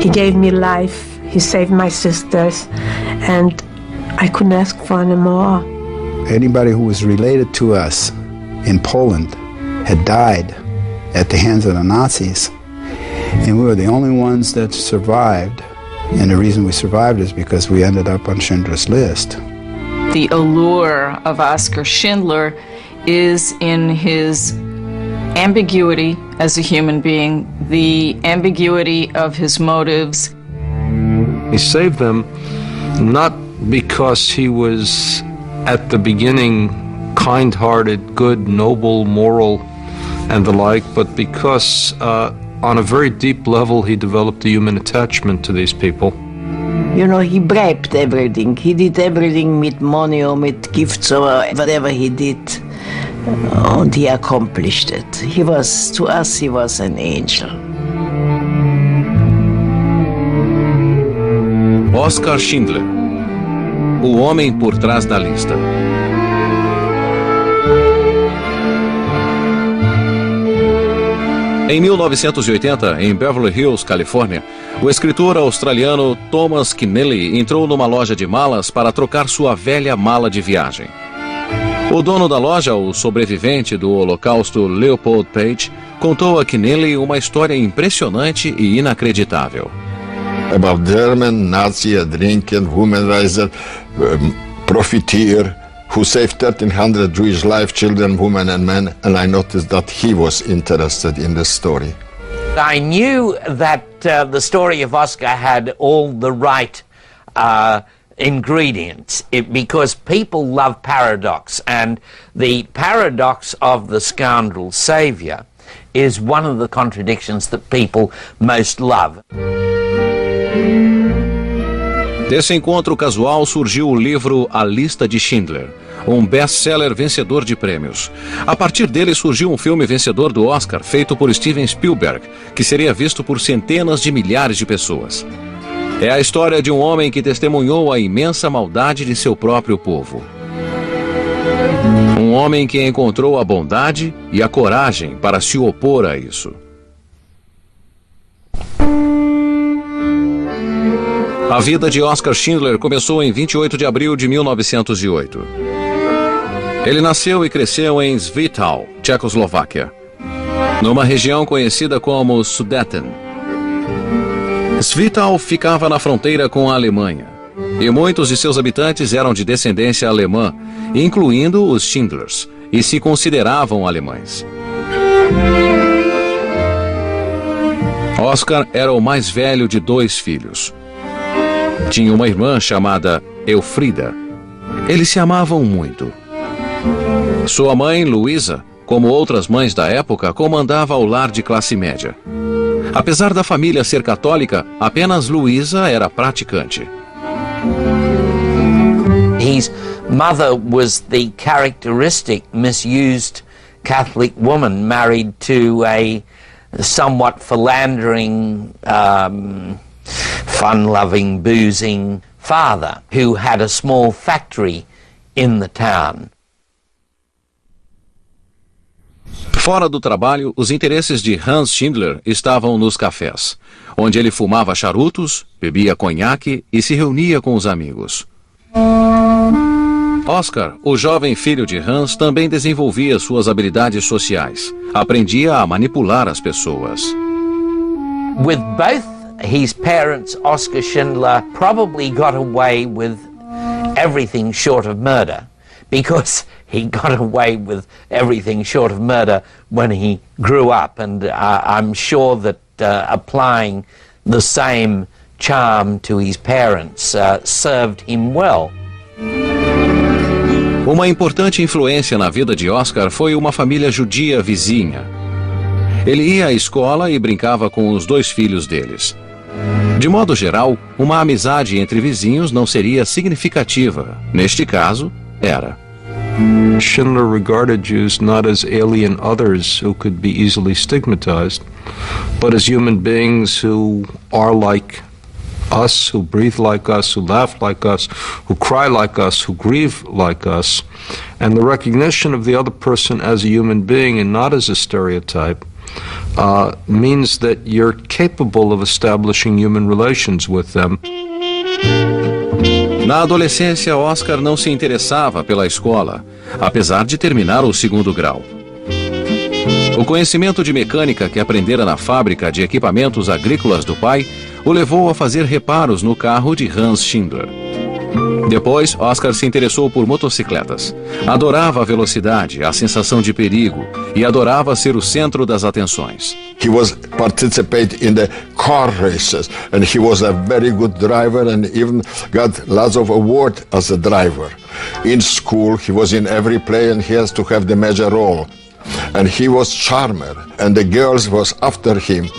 He gave me life, he saved my sisters, and I couldn't ask for any more. Anybody who was related to us in Poland had died at the hands of the Nazis, and we were the only ones that survived. And the reason we survived is because we ended up on Schindler's List. The allure of Oskar Schindler is in his ambiguity as a human being, the ambiguity of his motives. He saved them not because he was at the beginning kind-hearted, good, noble, moral, and the like, but because on a very deep level he developed a human attachment to these people. You know, he bribed everything. He did everything with money or with gifts or whatever he did. And he accomplished it. To us, he was an angel. Oskar Schindler, o homem por trás da lista. Em 1980, em Beverly Hills, Califórnia, o escritor australiano Thomas Keneally entrou numa loja de malas para trocar sua velha mala de viagem. O dono da loja, o sobrevivente do Holocausto Leopold Page, contou a Keneally uma história impressionante e inacreditável. About German Nazi drinking womanizer, profiteer, who saved 1,300 Jewish lives, children, women and men, and I noticed that he was interested in the story. I knew that the story of Oskar had all the right ingredients because people love paradox, and the paradox of the scoundrel savior is one of the contradictions that people most love. Desse encontro casual surgiu o livro A Lista de Schindler, um best-seller vencedor de prêmios. A partir dele surgiu um filme vencedor do Oscar, feito por Steven Spielberg, que seria visto por centenas de milhares de pessoas. É a história de um homem que testemunhou a imensa maldade de seu próprio povo. Um homem que encontrou a bondade e a coragem para se opor a isso. A vida de Oskar Schindler começou em 28 de abril de 1908. Ele nasceu e cresceu em Świetów, Tchecoslováquia, numa região conhecida como Sudeten. Świetów ficava na fronteira com a Alemanha, e muitos de seus habitantes eram de descendência alemã, incluindo os Schindlers, e se consideravam alemães. Oskar era o mais velho de 2 filhos. Tinha uma irmã chamada Elfrida. Eles se amavam muito. Sua mãe, Luisa, como outras mães da época, comandava o lar de classe média. Apesar da família ser católica, apenas Luisa era praticante. His mother was the characteristic misused Catholic woman married to a somewhat philandering, fun-loving, boozing father who had a small factory in the town. Fora do trabalho, os interesses de Hans Schindler estavam nos cafés, onde ele fumava charutos, bebia conhaque e se reunia com os amigos. Oskar, o jovem filho de Hans, também desenvolvia suas habilidades sociais. Aprendia a manipular as pessoas. With both his parents, Oskar Schindler probably got away with everything short of murder, because he got away with everything short of murder when he grew up, and I'm sure that applying the same charm to his parents served him well. Uma importante influência na vida de Oskar foi uma família judia vizinha. Ele ia à escola e brincava com os 2 filhos deles. De modo geral, uma amizade entre vizinhos não seria significativa. Neste caso, era. Schindler regarded Jews not as alien others who could be easily stigmatized, but as human beings who are like us, who breathe like us, who laugh like us, who cry like us, who grieve like us. And the recognition of the other person as a human being and not as a stereotype means that you're capable of establishing human relations with them. Na adolescência, Oscar não se interessava pela escola, apesar de terminar o segundo grau. O conhecimento de mecânica que aprendera na fábrica de equipamentos agrícolas do pai o levou a fazer reparos no carro de Hans Schindler. Depois, Oscar se interessou por motocicletas. Adorava a velocidade, a sensação de perigo e adorava ser o centro das atenções. He was participating in the car races, and he was a very good driver and even got lots of awards as a driver. In school, he was in every play and he has to have the major role. And he was charmer, and the girls was after him.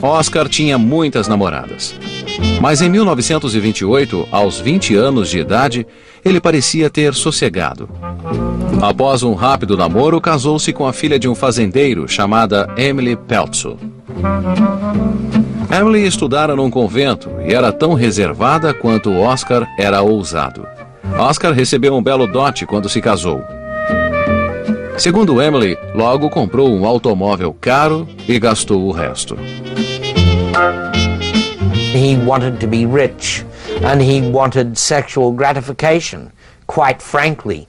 Oscar tinha muitas namoradas. Mas em 1928, aos 20 anos de idade, ele parecia ter sossegado. Após um rápido namoro, casou-se com a filha de um fazendeiro chamada Emily Peltzel. Emily estudara num convento e era tão reservada quanto Oscar era ousado. Oscar recebeu um belo dote quando se casou. Segundo Emily, logo comprou um automóvel caro e gastou o resto. He wanted to be rich, and he wanted sexual gratification, quite frankly.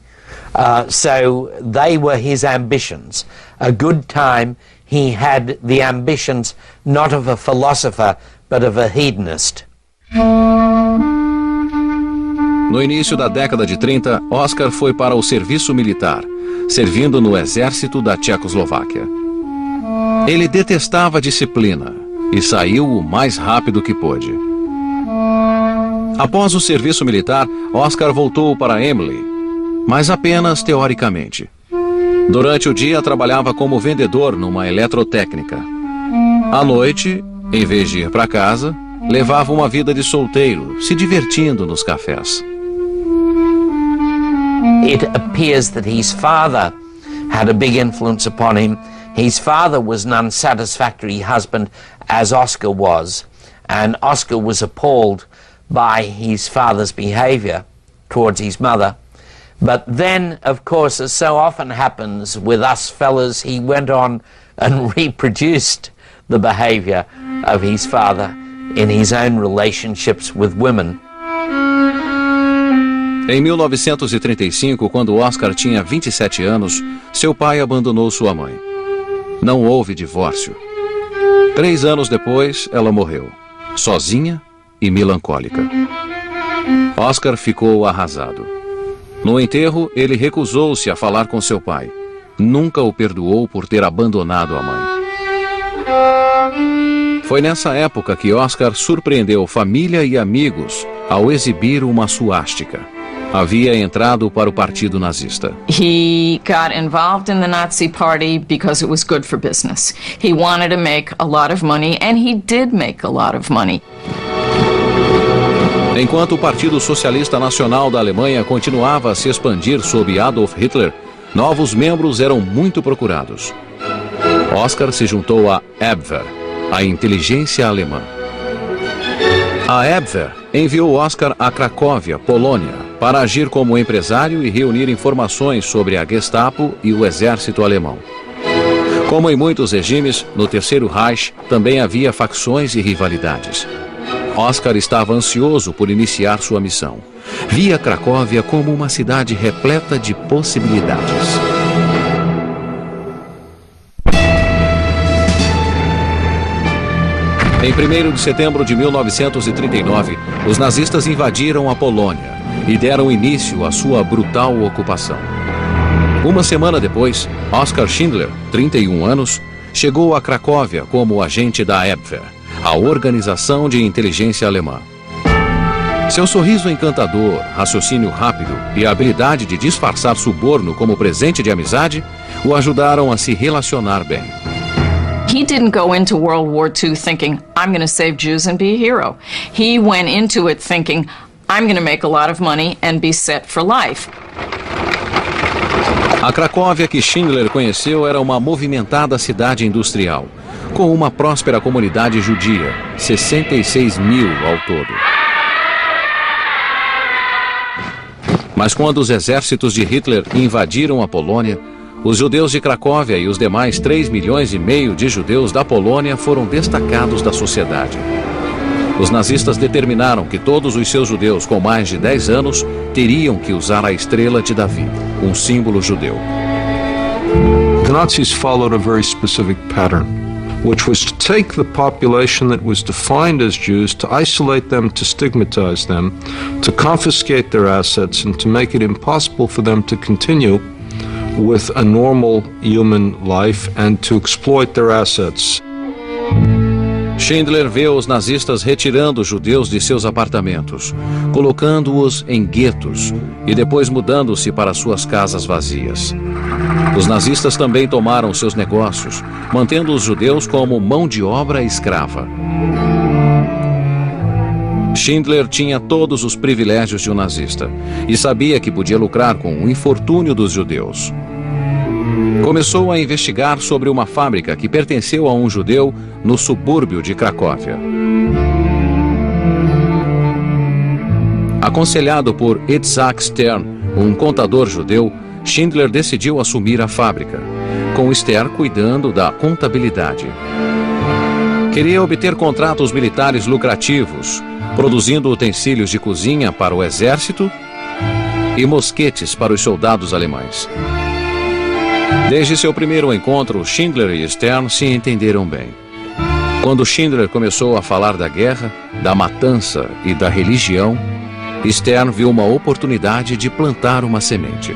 So they were his ambitions. A good time, he had the ambitions not of a philosopher, but of a hedonist. No início da década de 30, Oscar foi para o serviço militar, servindo no exército da Tchecoslováquia. Ele detestava a disciplina e saiu o mais rápido que pôde. Após o serviço militar, Oscar voltou para Emily, mas apenas teoricamente. Durante o dia, trabalhava como vendedor numa eletrotécnica. À noite, em vez de ir para casa, levava uma vida de solteiro, se divertindo nos cafés. It appears that his father had a big influence upon him. His father was an unsatisfactory husband, as Oscar was, and Oscar was appalled by his father's behavior towards his mother. But then, of course, as so often happens with us fellas, he went on and reproduced the behavior of his father in his own relationships with women. Em 1935, quando Oscar tinha 27 anos, seu pai abandonou sua mãe. Não houve divórcio. 3 anos depois, ela morreu, sozinha e melancólica. Oscar ficou arrasado. No enterro, ele recusou-se a falar com seu pai. Nunca o perdoou por ter abandonado a mãe. Foi nessa época que Oscar surpreendeu família e amigos ao exibir uma suástica. Havia entrado para o partido nazista. He got involved in the Nazi Party because it was good for business. He wanted to make a lot of money, and he did make a lot of money. Enquanto o Partido Socialista Nacional da Alemanha continuava a se expandir sob Adolf Hitler, novos membros eram muito procurados. Oscar se juntou à Abwehr, a inteligência alemã. A Abwehr enviou Oscar a Cracóvia, Polônia, para agir como empresário e reunir informações sobre a Gestapo e o exército alemão. Como em muitos regimes, no Terceiro Reich também havia facções e rivalidades. Oscar estava ansioso por iniciar sua missão. Via Cracóvia como uma cidade repleta de possibilidades. Em 1º de setembro de 1939, os nazistas invadiram a Polônia e deram início à sua brutal ocupação. Uma semana depois, Oskar Schindler, 31 anos, chegou a Cracóvia como agente da Abwehr, a organização de inteligência alemã. Seu sorriso encantador, raciocínio rápido e a habilidade de disfarçar suborno como presente de amizade o ajudaram a se relacionar bem. He didn't go into World War II thinking, I'm going to save Jews and be a hero. He went into it thinking, I'm going to make a lot of money and be set for life. A Cracóvia que Schindler conheceu era uma movimentada cidade industrial, com uma próspera comunidade judia, 66 mil ao todo. Mas quando os exércitos de Hitler invadiram a Polônia, os judeus de Cracóvia e os demais 3,5 milhões de judeus da Polônia foram destacados da sociedade. Os nazistas determinaram que todos os seus judeus com mais de 10 anos teriam que usar a estrela de Davi, um símbolo judeu. The Nazis followed a very specific pattern, which was to take the population that was defined as Jews, to isolate them, to stigmatize them, to confiscate their assets, and to make it impossible for them to continue with a normal human life and to exploit their assets. Schindler vê os nazistas retirando os judeus de seus apartamentos, colocando-os em guetos e depois mudando-se para suas casas vazias. Os nazistas também tomaram seus negócios, mantendo os judeus como mão de obra escrava. Schindler tinha todos os privilégios de um nazista e sabia que podia lucrar com o infortúnio dos judeus. Começou a investigar sobre uma fábrica que pertenceu a um judeu no subúrbio de Cracóvia. Aconselhado por Itzhak Stern, um contador judeu, Schindler decidiu assumir a fábrica, com Stern cuidando da contabilidade. Queria obter contratos militares lucrativos, produzindo utensílios de cozinha para o exército e mosquetes para os soldados alemães. Desde seu primeiro encontro, Schindler e Stern se entenderam bem. Quando Schindler começou a falar da guerra, da matança e da religião, Stern viu uma oportunidade de plantar uma semente.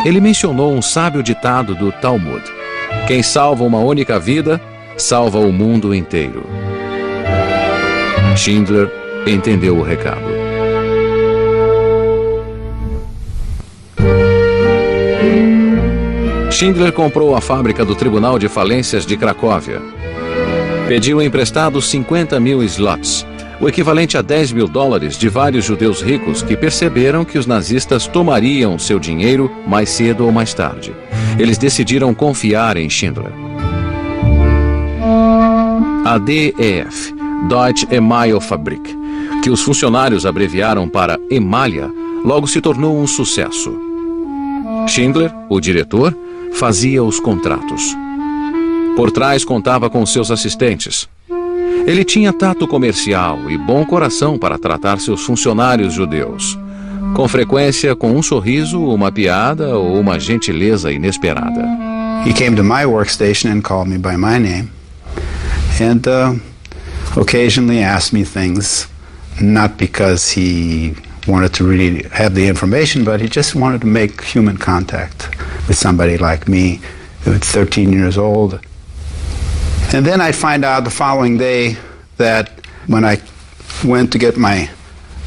Ele mencionou um sábio ditado do Talmud: quem salva uma única vida, salva o mundo inteiro. Schindler entendeu o recado. Schindler comprou a fábrica do Tribunal de Falências de Cracóvia. Pediu emprestados 50 mil zlotys, o equivalente a $10 mil, de vários judeus ricos que perceberam que os nazistas tomariam seu dinheiro mais cedo ou mais tarde. Eles decidiram confiar em Schindler. A DEF, Deutsche Emailfabrik, que os funcionários abreviaram para Emalha, logo se tornou um sucesso. Schindler, o diretor, fazia os contratos. Por trás contava com seus assistentes. Ele tinha tato comercial e bom coração para tratar seus funcionários judeus, com frequência com um sorriso, uma piada ou uma gentileza inesperada. He came to my workstation and called me by my name, and occasionally asked me things, not because he wanted to really have the information, but he just wanted to make human contact with somebody like me, who was 13 years old. And then I'd find out the following day that when I went to get my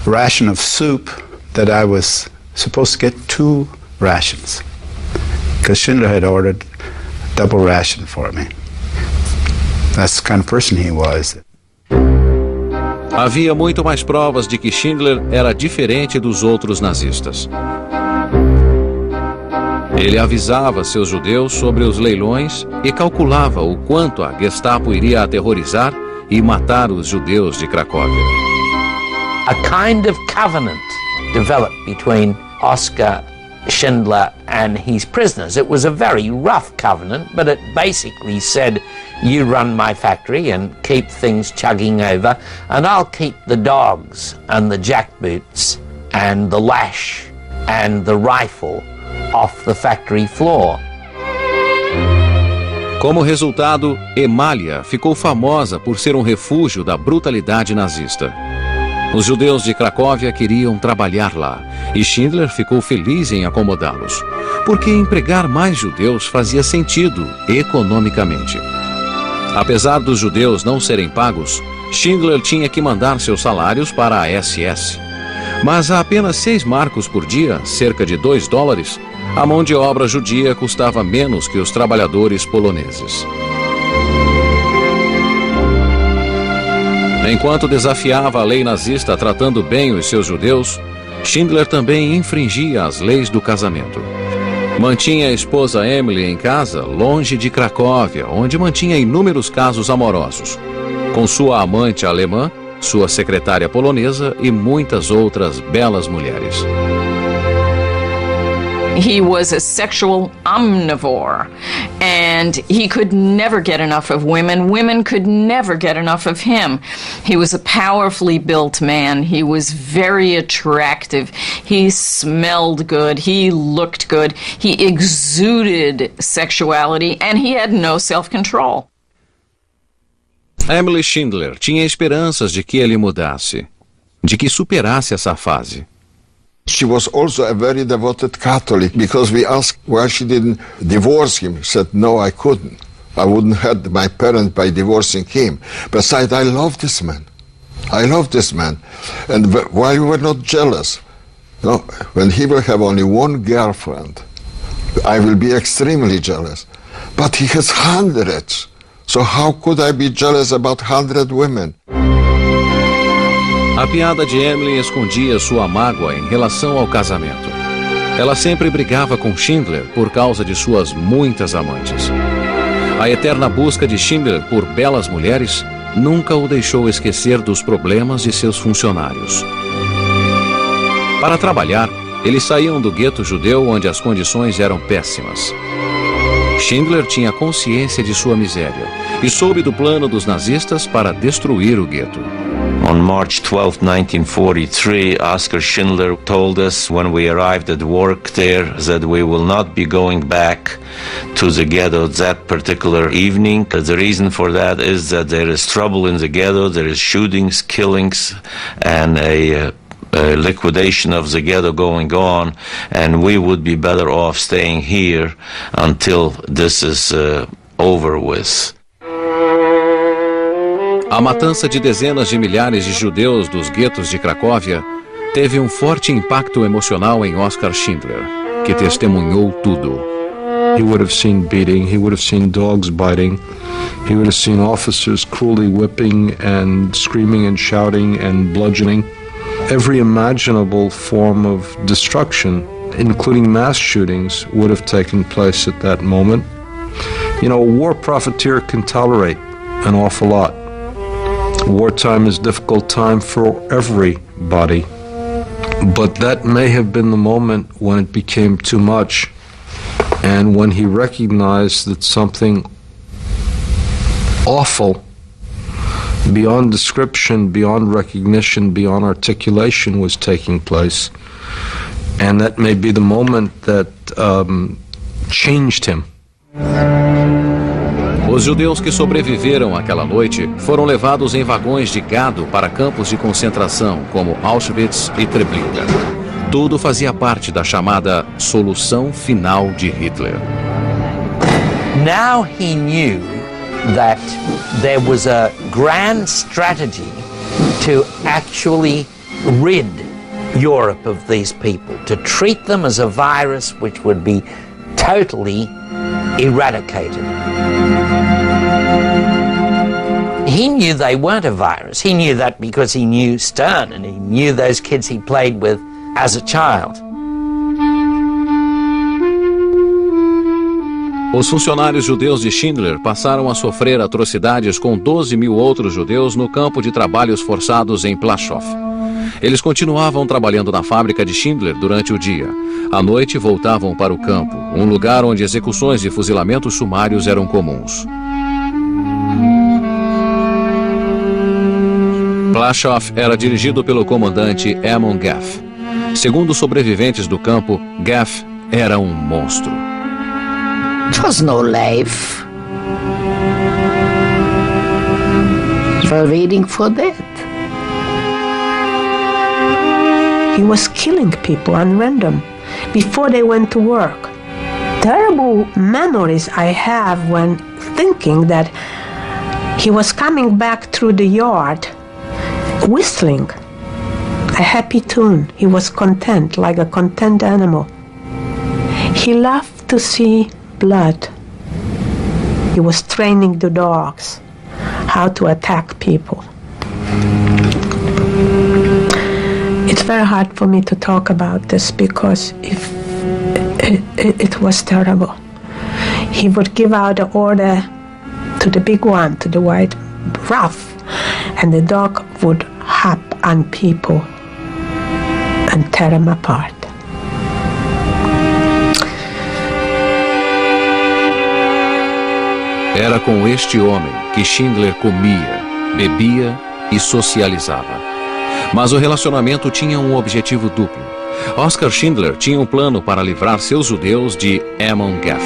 ration of soup, that I was supposed to get 2 rations, because Schindler had ordered double ration for me. That's the kind of person he was. Havia muito mais provas de que Schindler era diferente dos outros nazistas. Ele avisava seus judeus sobre os leilões e calculava o quanto a Gestapo iria aterrorizar e matar os judeus de Cracóvia. A kind of covenant developed between Oskar Schindler and his prisoners. It was a very rough covenant, but it basically said, you run my factory and keep things chugging over, and I'll keep the dogs and the jackboots and the lash and the rifle off the factory floor. Como resultado, Emalha ficou famosa por ser um refúgio da brutalidade nazista. Os judeus de Cracóvia queriam trabalhar lá, e Schindler ficou feliz em acomodá-los, porque empregar mais judeus fazia sentido economicamente. Apesar dos judeus não serem pagos, Schindler tinha que mandar seus salários para a SS. Mas a apenas 6 marcos por dia, cerca de $2, a mão de obra judia custava menos que os trabalhadores poloneses. Enquanto desafiava a lei nazista tratando bem os seus judeus, Schindler também infringia as leis do casamento. Mantinha a esposa Emily em casa, longe de Cracóvia, onde mantinha inúmeros casos amorosos, com sua amante alemã, sua secretária polonesa e muitas outras belas mulheres. He was a sexual omnivore, and he could never get enough of women. Women could never get enough of him. He was a powerfully built man. He was very attractive. He smelled good. He looked good. He exuded sexuality, and he had no self-control. Emily Schindler tinha esperanças de que ele mudasse, de que superasse essa fase. She was also a very devoted Catholic, because we asked why she didn't divorce him. She said, no, I couldn't. I wouldn't hurt my parents by divorcing him. Besides, I love this man. I love this man. And why we were not jealous? No, when he will have only one girlfriend, I will be extremely jealous. But he has hundreds. So how could I be jealous about 100 women? A piada de Emily escondia sua mágoa em relação ao casamento. Ela sempre brigava com Schindler por causa de suas muitas amantes. A eterna busca de Schindler por belas mulheres nunca o deixou esquecer dos problemas de seus funcionários. Para trabalhar, eles saíam do gueto judeu onde as condições eram péssimas. Schindler tinha consciência de sua miséria e soube do plano dos nazistas para destruir o gueto. On March 12, 1943, Oskar Schindler told us when we arrived at work there that we will not be going back to the ghetto that particular evening. The reason for that is that there is trouble in the ghetto, there is shootings, killings, and a liquidation of the ghetto going on, and we would be better off staying here until this is over with. A matança de dezenas de milhares de judeus dos guetos de Cracóvia teve forte impacto emocional em Oskar Schindler, que testemunhou tudo. He would have seen beating, he would have seen dogs biting, he would have seen officers cruelly whipping and screaming and shouting and bludgeoning. Every imaginable form of destruction, including mass shootings, would have taken place at that moment. You know, a war profiteer can tolerate an awful lot. Wartime is a difficult time for everybody, but that may have been the moment when it became too much, and when he recognized that something awful, beyond description, beyond recognition, beyond articulation was taking place, and that may be the moment that changed him. Os judeus que sobreviveram àquela noite foram levados em vagões de gado para campos de concentração como Auschwitz e Treblinka. Tudo fazia parte da chamada solução final de Hitler. Now he knew that there was a grand strategy to actually rid Europe of these people, to treat them as a virus which would be totally eradicated. He knew they weren't a virus. He knew that because he knew Stern and he knew those kids he played with as a child. Os funcionários judeus de Schindler passaram a sofrer atrocidades com 12 mil outros judeus no campo de trabalhos forçados em Plaszow. Eles continuavam trabalhando na fábrica de Schindler durante o dia. À noite voltavam para o campo, um lugar onde execuções e fuzilamentos sumários eram comuns. Plaszow era dirigido pelo comandante Amon Gaff. Segundo sobreviventes do campo, Gaff era monstro. It was no life. You were waiting for that. He was killing people at random before they went to work. Terrible memories I have when thinking that he was coming back through the yard, whistling a happy tune. He was content, like a content animal. He loved to see blood. He was training the dogs how to attack people. It's very hard for me to talk about this because it was terrible. He would give out the order to the big one, to the white rough, and the dog would hop on people and tear them apart. Era com este homem que Schindler comia, bebia e socializava. Mas o relacionamento tinha um objetivo duplo. Oskar Schindler tinha um plano para livrar seus judeus de Amon Geth.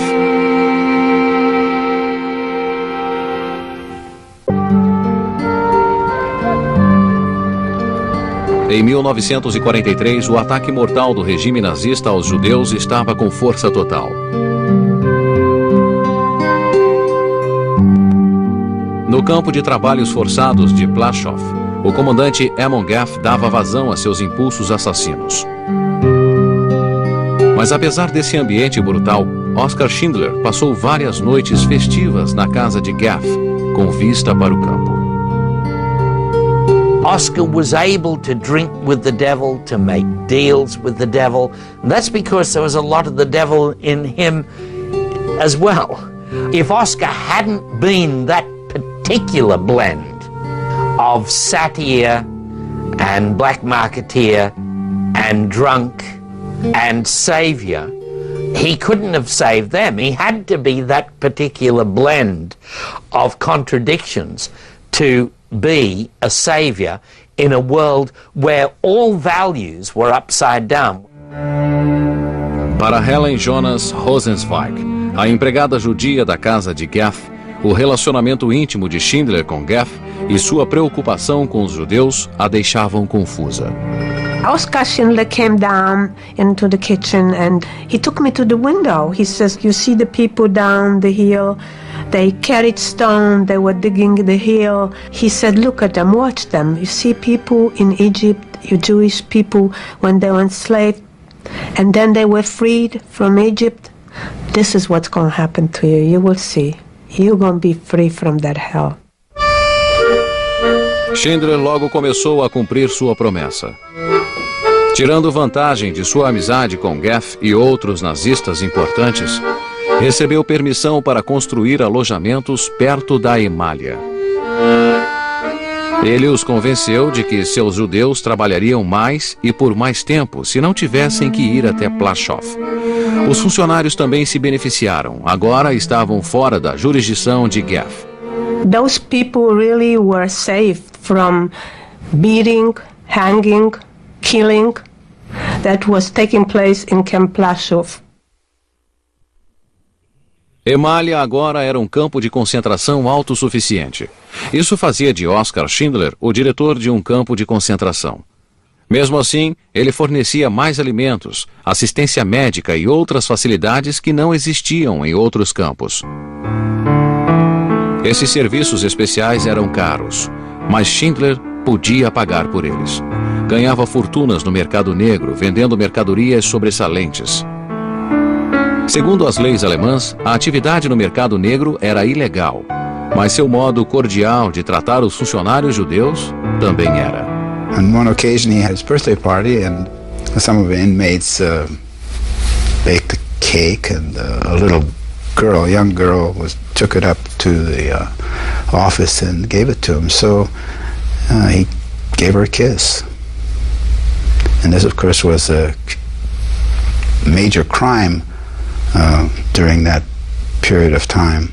Em 1943, o ataque mortal do regime nazista aos judeus estava com força total. No campo de trabalhos forçados de Plaszow, o comandante Amon Geth dava vazão a seus impulsos assassinos. Mas apesar desse ambiente brutal, Oskar Schindler passou várias noites festivas na casa de Geth, com vista para o campo. Oskar was able to drink with the devil, to make deals with the devil. And that's because there was a lot of the devil in him as well. If Oskar hadn't been that particular blend of satyr and black marketeer and drunk and savior, he couldn't have saved them. He had to be that particular blend of contradictions to be a savior in a world where all values were upside down. Para Helen Jonas Rosenzweig, a empregada judia da casa de Geth, o relacionamento íntimo de Schindler com Geth e sua preocupação com os judeus a deixavam confusa. Oskar Schindler came down into the kitchen and he took me to the window. He says, "You see the people down the hill? They carried stone, they were digging the hill." He said, "Look at them, watch them. You see people in Egypt, you Jewish people, when they were enslaved, and then they were freed from Egypt. This is what's going to happen to you. You will see. You're going to be free from that hell." Schindler logo começou a cumprir sua promessa. Tirando vantagem de sua amizade com Geth e outros nazistas importantes, recebeu permissão para construir alojamentos perto da Emália. Ele os convenceu de que seus judeus trabalhariam mais e por mais tempo se não tivessem que ir até Plaszow. Os funcionários também se beneficiaram, agora estavam fora da jurisdição de Geth. Those people really were saved from beating, hanging, killing that was taking place in Camp Plaszow. Emália agora era um campo de concentração autossuficiente. Isso fazia de Oskar Schindler o diretor de um campo de concentração. Mesmo assim, ele fornecia mais alimentos, assistência médica e outras facilidades que não existiam em outros campos. Esses serviços especiais eram caros, mas Schindler podia pagar por eles. Ganhava fortunas no mercado negro, vendendo mercadorias sobressalentes. Segundo as leis alemãs, a atividade no mercado negro era ilegal, mas seu modo cordial de tratar os funcionários judeus também era. On one occasion he had his birthday party and some of the inmates baked a cake and a little girl, a young girl, took it up to the office and gave it to him. So he gave her a kiss. And this, of course, was a major crime during that period of time.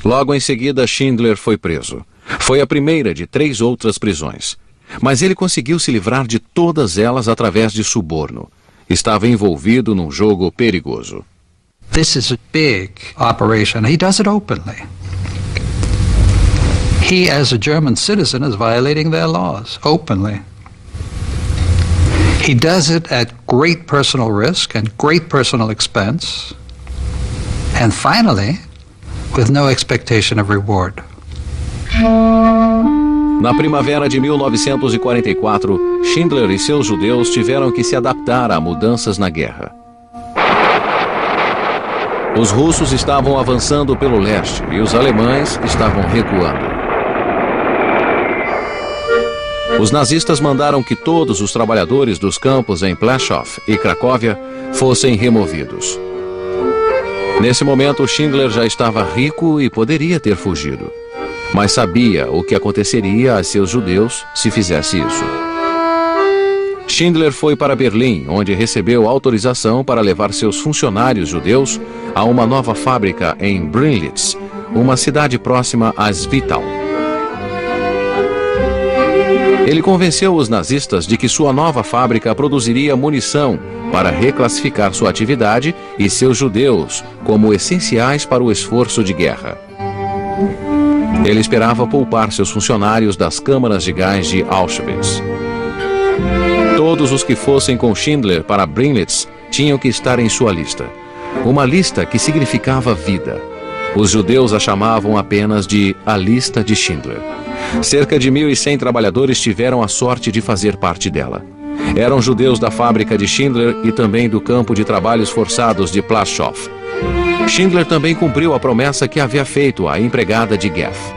Logo em seguida, Schindler foi preso. Foi a primeira de 3 outras prisões. Mas ele conseguiu se livrar de todas elas através de suborno. Estava envolvido num jogo perigoso. This is a big operation. He does it openly. He, as a German citizen, is violating their laws openly. He does it at great personal risk and great personal expense. And finally, with no expectation of reward. Na primavera de 1944, Schindler e seus judeus tiveram que se adaptar a mudanças na guerra. Os russos estavam avançando pelo leste e os alemães estavam recuando. Os nazistas mandaram que todos os trabalhadores dos campos em Plaszow e Cracóvia fossem removidos. Nesse momento, Schindler já estava rico e poderia ter fugido, mas sabia o que aconteceria a seus judeus se fizesse isso. Schindler foi para Berlim, onde recebeu autorização para levar seus funcionários judeus a uma nova fábrica em Brinlitz, uma cidade próxima a Zwickau. Ele convenceu os nazistas de que sua nova fábrica produziria munição para reclassificar sua atividade e seus judeus como essenciais para o esforço de guerra. Ele esperava poupar seus funcionários das câmaras de gás de Auschwitz. Todos os que fossem com Schindler para Brinlitz tinham que estar em sua lista. Uma lista que significava vida. Os judeus a chamavam apenas de a lista de Schindler. Cerca de 1.100 trabalhadores tiveram a sorte de fazer parte dela. Eram judeus da fábrica de Schindler e também do campo de trabalhos forçados de Plaszow. Schindler também cumpriu a promessa que havia feito à empregada de Geth.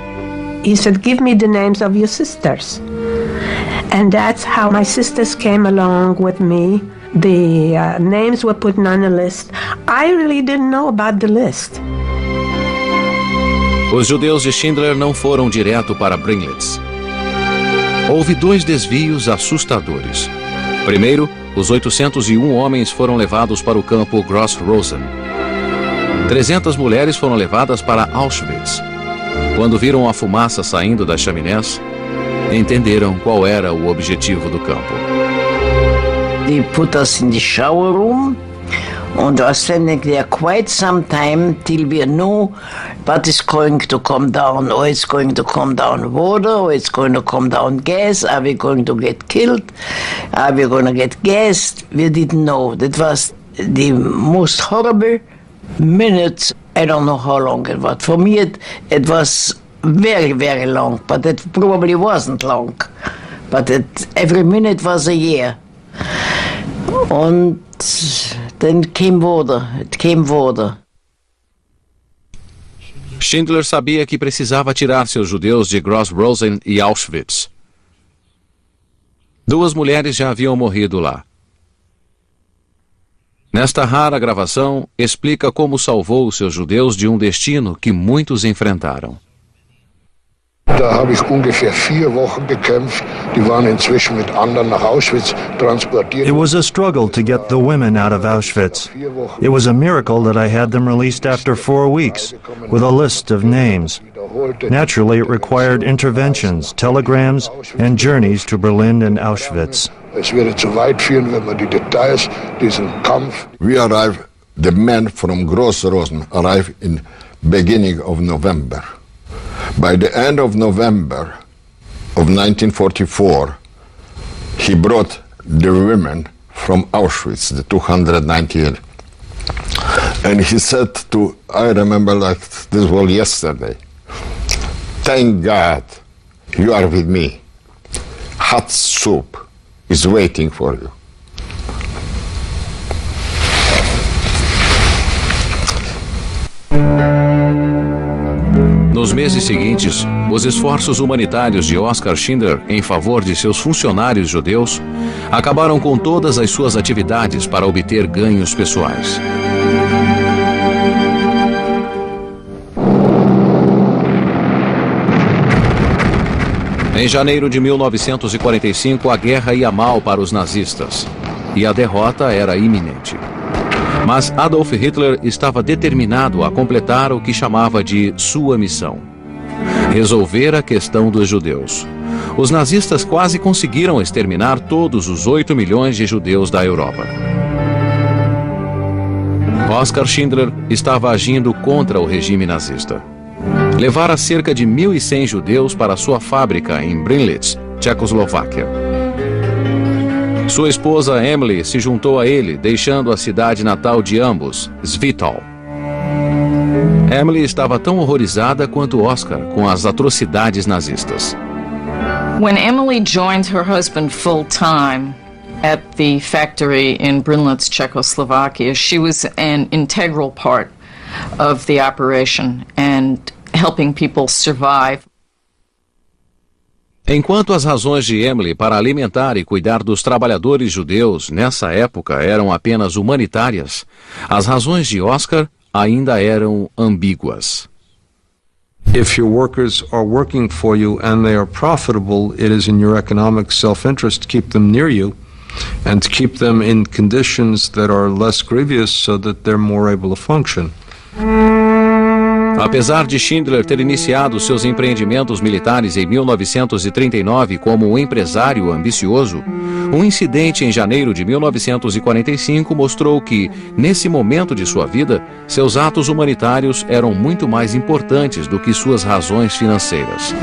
He said, "Give me the names of your sisters." And that's how my sisters came along with me. The names were put on a list. I really didn't know about the list. Os judeus de Schindler não foram direto para Brinlitz. Houve 2 desvios assustadores. Primeiro, os 801 homens foram levados para o campo Gross-Rosen. 300 mulheres foram levadas para Auschwitz. Quando viram a fumaça saindo das chaminés, entenderam qual era o objetivo do campo. They put us in the shower room and I was standing there quite some time till we knew what is going to come down, or it's going to come down water, or it's going to come down gas, are we going to get killed, are we going to get gassed? We didn't know. That was the most horrible minutes. I don't know how long it was. For me it was very, very long, but it probably wasn't long. But every minute was a year. And then came water. It came water. Schindler sabia que precisava tirar seus judeus de Gross-Rosen e Auschwitz. 2 mulheres já haviam morrido lá. Nesta rara gravação, explica como salvou seus judeus de um destino que muitos enfrentaram. Da habe ich ungefähr 4 Wochen gekämpft. Die waren inzwischen mit anderen nach Auschwitz transportiert. It was a struggle to get the women out of Auschwitz. It was a miracle that I had them released after 4 weeks, with a list of names. Naturally, it required interventions, telegrams, and journeys to Berlin and Auschwitz. Es würde zu weit führen, wenn man die Details diesen Kampf. We arrived, the men from Gross-Rosen arrived in beginning of November. By the end of November of 1944, he brought the women from Auschwitz, the 298. And he said to, I remember like this was yesterday, thank God you are with me. Hot soup is waiting for you. Nos meses seguintes, os esforços humanitários de Oskar Schindler em favor de seus funcionários judeus acabaram com todas as suas atividades para obter ganhos pessoais. Em janeiro de 1945, a guerra ia mal para os nazistas e a derrota era iminente. Mas Adolf Hitler estava determinado a completar o que chamava de sua missão: resolver a questão dos judeus. Os nazistas quase conseguiram exterminar todos os 8 milhões de judeus da Europa. Oskar Schindler estava agindo contra o regime nazista. Levara cerca de 1.100 judeus para sua fábrica em Brinlitz, Tchecoslováquia. Sua esposa Emily se juntou a ele, deixando a cidade natal de ambos, Zwickau. Emily estava tão horrorizada quanto Oskar com as atrocidades nazistas. When Emily joined her husband full-time at the factory in Brinlitz, Czechoslovakia, she was an integral part of the operation and helping people survive. Enquanto as razões de Emily para alimentar e cuidar dos trabalhadores judeus nessa época eram apenas humanitárias, as razões de Oskar ainda eram ambíguas. If your workers are working for you and they are profitable, it is in your economic self-interest to keep them near you. and to keep them in conditions that are less grievous so that they're more able to function. Apesar de Schindler ter iniciado seus empreendimentos militares em 1939 como um empresário ambicioso, um incidente em janeiro de 1945 mostrou que, nesse momento de sua vida, seus atos humanitários eram muito mais importantes do que suas razões financeiras.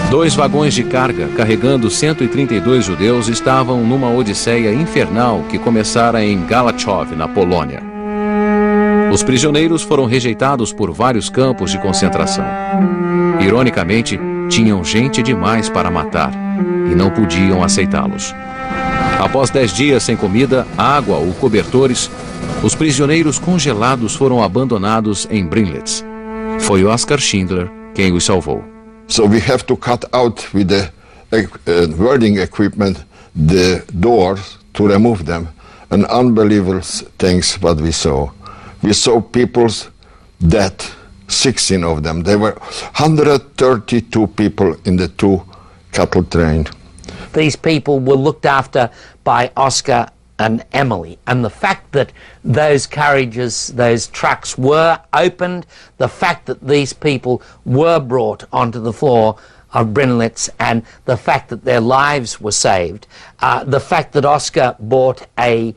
2 vagões de carga carregando 132 judeus estavam numa odisseia infernal que começara em Galachov, na Polônia. Os prisioneiros foram rejeitados por vários campos de concentração. Ironicamente, tinham gente demais para matar e não podiam aceitá-los. Após 10 dias sem comida, água ou cobertores, os prisioneiros congelados foram abandonados em Brinlitz. Foi Oskar Schindler quem os salvou. So we have to cut out with the welding equipment the doors to remove them. And unbelievable things what we saw. We saw people's dead, 16 of them. There were 132 people in the 2 cattle train. These people were looked after by Oskar and Emily, and the fact that those carriages, those trucks were opened, the fact that these people were brought onto the floor of Brinlitz, and the fact that their lives were saved, the fact that Oskar bought a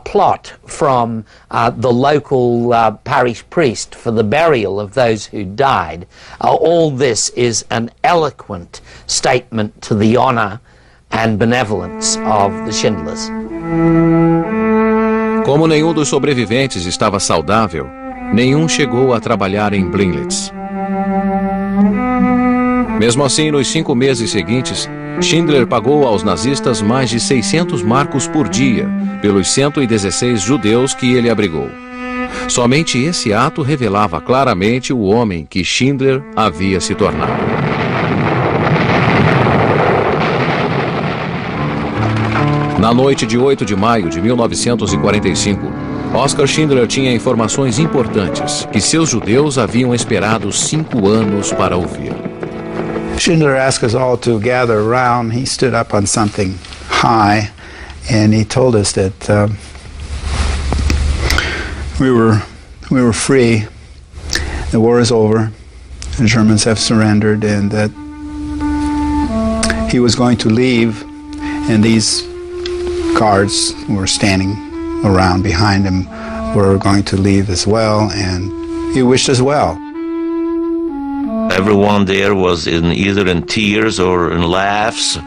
plot from the local parish priest for the burial of those who died. All this is an eloquent statement to the honor and benevolence of the Schindlers. Como nenhum dos sobreviventes estava saudável, nenhum chegou a trabalhar em Brinlitz. Mesmo assim, nos 5 meses seguintes, Schindler pagou aos nazistas mais de 600 marcos por dia pelos 116 judeus que ele abrigou. Somente esse ato revelava claramente o homem que Schindler havia se tornado. Na noite de 8 de maio de 1945, Oskar Schindler tinha informações importantes que seus judeus haviam esperado 5 anos para ouvir. Schindler asked us all to gather around. He stood up on something high and he told us that we were free, the war is over, the Germans have surrendered, and that he was going to leave, and these guards who were standing around behind him were going to leave as well, and he wished us well. Everyone there was either in tears or in laughs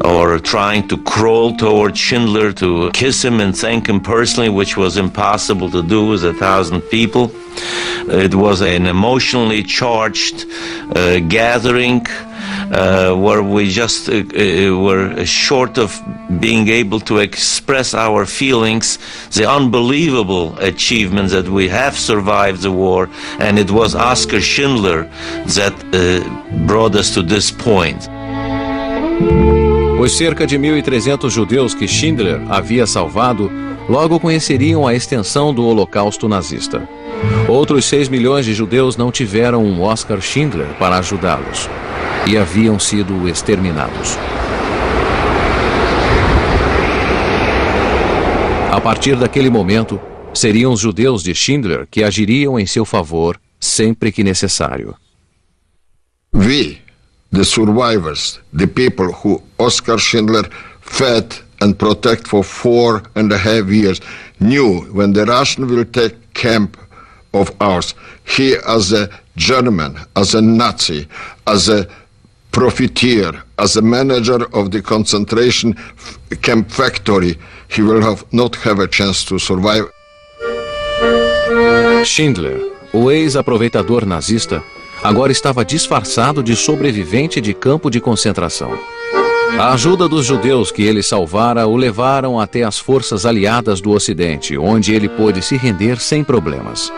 or trying to crawl toward Schindler to kiss him and thank him personally, which was impossible to do with 1,000 people. It was an emotionally charged gathering where we just were short of being able to express our feelings, the unbelievable achievements that we have survived the war, and it was Oskar Schindler that brought us to this point. Os cerca de 1.300 judeus que Schindler havia salvado logo conheceriam a extensão do Holocausto nazista. Outros 6 milhões de judeus não tiveram um Oskar Schindler para ajudá-los e haviam sido exterminados. A partir daquele momento, seriam os judeus de Schindler que agiriam em seu favor sempre que necessário. We, the survivors, the people who Oskar Schindler fed and protected for 4.5 years, knew when the Russian will take camp of ours, he as a German, as a Nazi, as a profiteer, as a manager of the concentration camp factory, he will not have a chance to survive. Schindler, o ex-aproveitador nazista, agora estava disfarçado de sobrevivente de campo de concentração. A ajuda dos judeus que ele salvara o levaram até as forças aliadas do Ocidente, onde ele pôde se render sem problemas.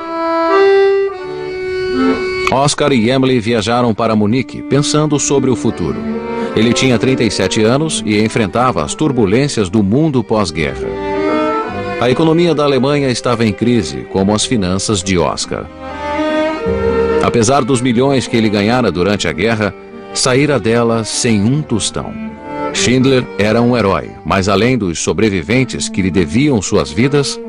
Oskar e Emily viajaram para Munique, pensando sobre o futuro. Ele tinha 37 anos e enfrentava as turbulências do mundo pós-guerra. A economia da Alemanha estava em crise, como as finanças de Oskar. Apesar dos milhões que ele ganhara durante a guerra, saíra dela sem um tostão. Schindler era um herói, mas além dos sobreviventes que lhe deviam suas vidas,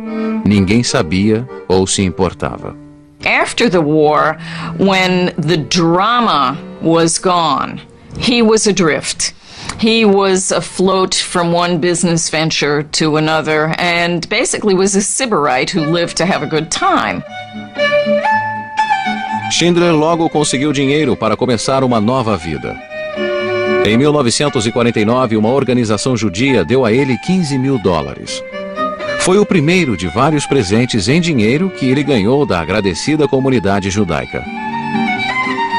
ninguém sabia ou se importava. After the war, when the drama was gone, he was adrift. He was afloat from one business venture to another and basically was a sybarite who lived to have a good time. Schindler logo conseguiu dinheiro para começar uma nova vida. Em 1949, uma organização judia deu a ele $15 mil. Foi o primeiro de vários presentes em dinheiro que ele ganhou da agradecida comunidade judaica.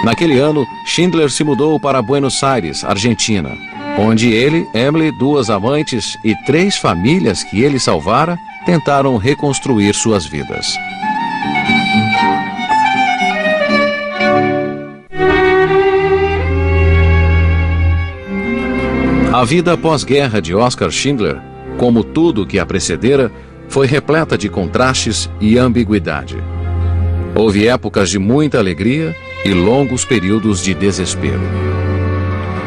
Naquele ano, Schindler se mudou para Buenos Aires, Argentina, onde ele, Emily, 2 amantes e 3 famílias que ele salvara tentaram reconstruir suas vidas. A vida pós-guerra de Oskar Schindler, como tudo que a precedera, foi repleta de contrastes e ambiguidade. Houve épocas de muita alegria e longos períodos de desespero.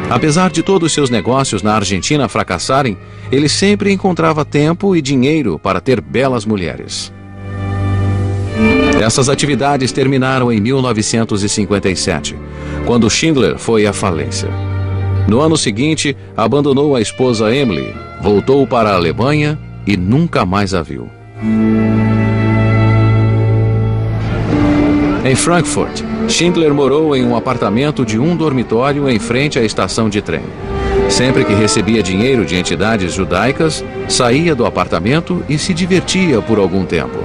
Apesar de todos seus negócios na Argentina fracassarem, ele sempre encontrava tempo e dinheiro para ter belas mulheres. Essas atividades terminaram em 1957, quando Schindler foi à falência. No ano seguinte, abandonou a esposa Emily, voltou para a Alemanha e nunca mais a viu. Em Frankfurt, Schindler morou em um apartamento de 1 dormitório em frente à estação de trem. Sempre que recebia dinheiro de entidades judaicas, saía do apartamento e se divertia por algum tempo.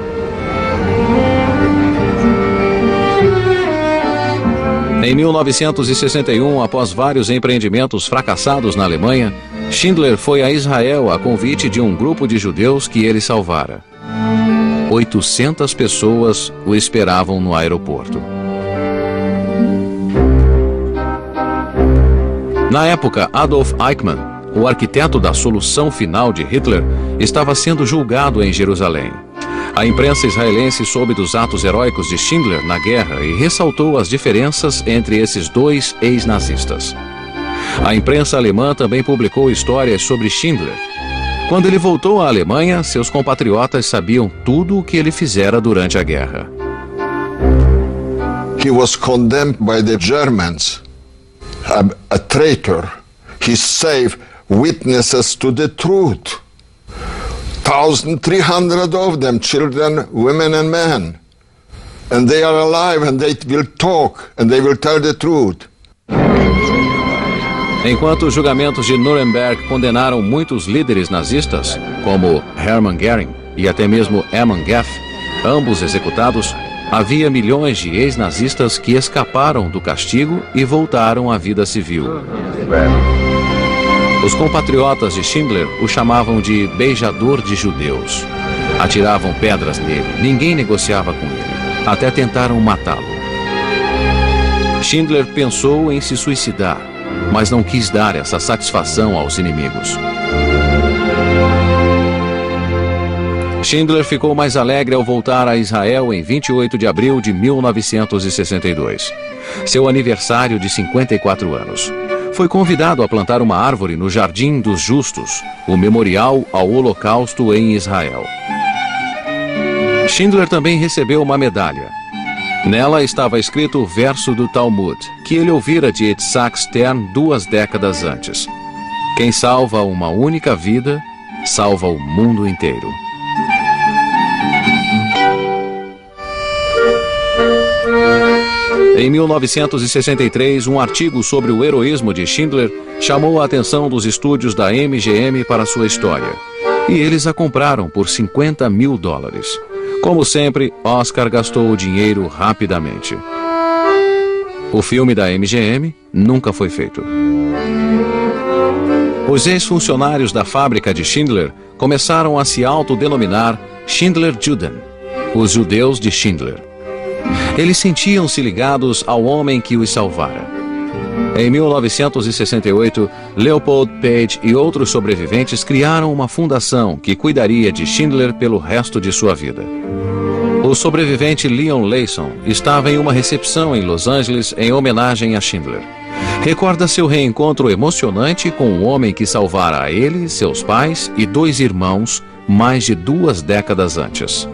Em 1961, após vários empreendimentos fracassados na Alemanha, Schindler foi a Israel a convite de um grupo de judeus que ele salvara. 800 pessoas o esperavam no aeroporto. Na época, Adolf Eichmann, o arquiteto da solução final de Hitler, estava sendo julgado em Jerusalém. A imprensa israelense soube dos atos heróicos de Schindler na guerra e ressaltou as diferenças entre esses 2 ex-nazistas. A imprensa alemã também publicou histórias sobre Schindler. Quando ele voltou à Alemanha, seus compatriotas sabiam tudo o que ele fizera durante a guerra. He was condemned by the Germans, a traitor. He saved witnesses to the truth. 1,300 of them, children, women and men. And they are alive and they will talk and they will tell the truth. Enquanto os julgamentos de Nuremberg condenaram muitos líderes nazistas, como Hermann Göring e até mesmo Hermann Goeth, ambos executados, havia milhões de ex-nazistas que escaparam do castigo e voltaram à vida civil. Os compatriotas de Schindler o chamavam de beijador de judeus. Atiravam pedras nele, ninguém negociava com ele, até tentaram matá-lo. Schindler pensou em se suicidar, mas não quis dar essa satisfação aos inimigos. Schindler ficou mais alegre ao voltar a Israel em 28 de abril de 1962, seu aniversário de 54 anos. Foi convidado a plantar uma árvore no Jardim dos Justos, o memorial ao Holocausto em Israel. Schindler também recebeu uma medalha. Nela estava escrito o verso do Talmud, que ele ouvira de Yitzhak Stern 2 décadas antes. Quem salva uma única vida, salva o mundo inteiro. Em 1963, um artigo sobre o heroísmo de Schindler chamou a atenção dos estúdios da MGM para sua história, e eles a compraram por $50 mil. Como sempre, Oskar gastou o dinheiro rapidamente. O filme da MGM nunca foi feito. Os ex-funcionários da fábrica de Schindler começaram a se autodenominar Schindler-Juden, os judeus de Schindler. Eles sentiam-se ligados ao homem que os salvara. Em 1968, Leopold Page e outros sobreviventes criaram uma fundação que cuidaria de Schindler pelo resto de sua vida. O sobrevivente Leon Leeson estava em uma recepção em Los Angeles em homenagem a Schindler. Recorda seu reencontro emocionante com um homem que salvara a ele, seus pais e 2 irmãos mais de 2 décadas antes.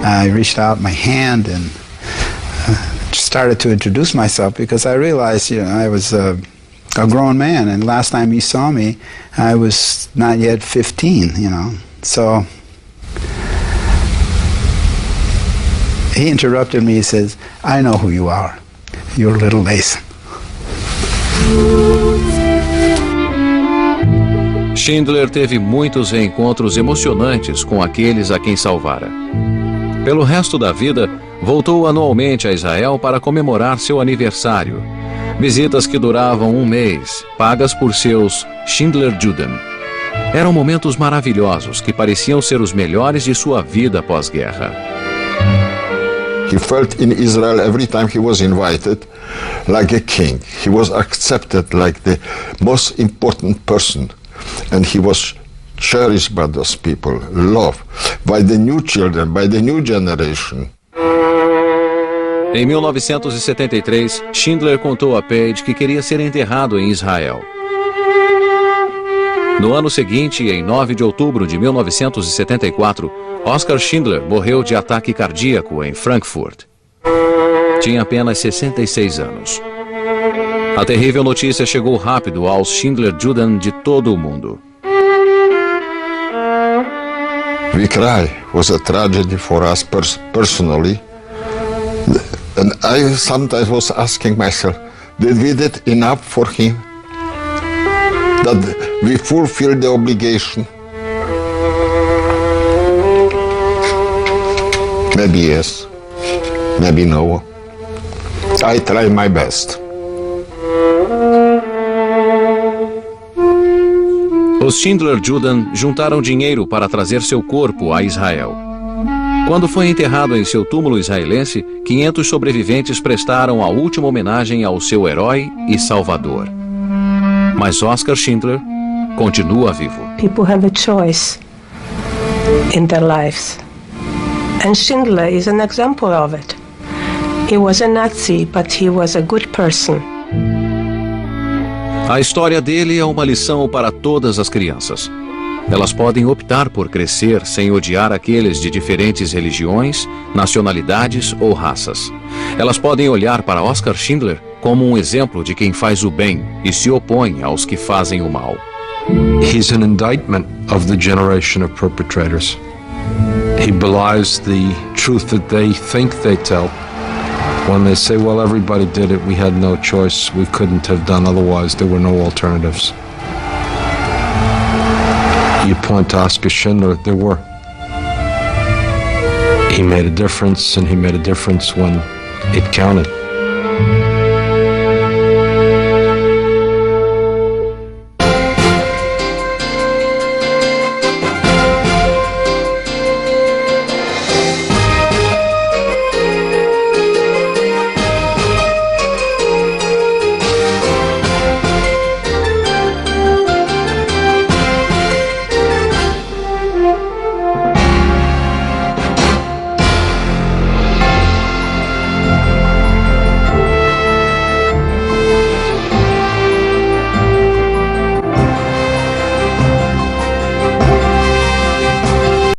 I reached out my hand and started to introduce myself because I realized, I was a grown man, and last time he saw me, I was not yet 15, So he interrupted me. He says, "I know who you are. You're little Mason." Schindler teve muitos reencontros emocionantes com aqueles a quem salvara. Pelo resto da vida, voltou anualmente a Israel para comemorar seu aniversário. Visitas que duravam 1 mês, pagas por seus Schindler-Juden. Eram momentos maravilhosos que pareciam ser os melhores de sua vida pós-guerra. He felt in Israel every time he was invited like a king. He was accepted like the most important person, and he was cherished by those people, loved by the new children, by the new generation. Em 1973, Schindler contou a Page que queria ser enterrado em Israel. No ano seguinte, em 9 de outubro de 1974, Oskar Schindler morreu de ataque cardíaco em Frankfurt. Tinha apenas 66 anos. A terrível notícia chegou rápido aos Schindler-Juden de todo o mundo. We cry. It was a tragedy for us personally. And I sometimes was asking myself, did we did enough for him? That we fulfilled the obligation? Maybe yes, maybe no. I try my best. Os Schindler-Juden juntaram dinheiro para trazer seu corpo a Israel. Quando foi enterrado em seu túmulo israelense, 500 sobreviventes prestaram a última homenagem ao seu herói e salvador. Mas Oskar Schindler continua vivo. People have a choice in their lives. And Schindler is an example of it. He was a Nazi, but he was a good person. A história dele é uma lição para todas as crianças. Elas podem optar por crescer sem odiar aqueles de diferentes religiões, nacionalidades ou raças. Elas podem olhar para Oskar Schindler como um exemplo de quem faz o bem e se opõe aos que fazem o mal. He's an indictment of the generation of perpetrators. He belies the truth that they think they tell. When they say, well, everybody did it, we had no choice, we couldn't have done otherwise, there were no alternatives. You point to Oskar Schindler, there were. He made a difference, and he made a difference when it counted.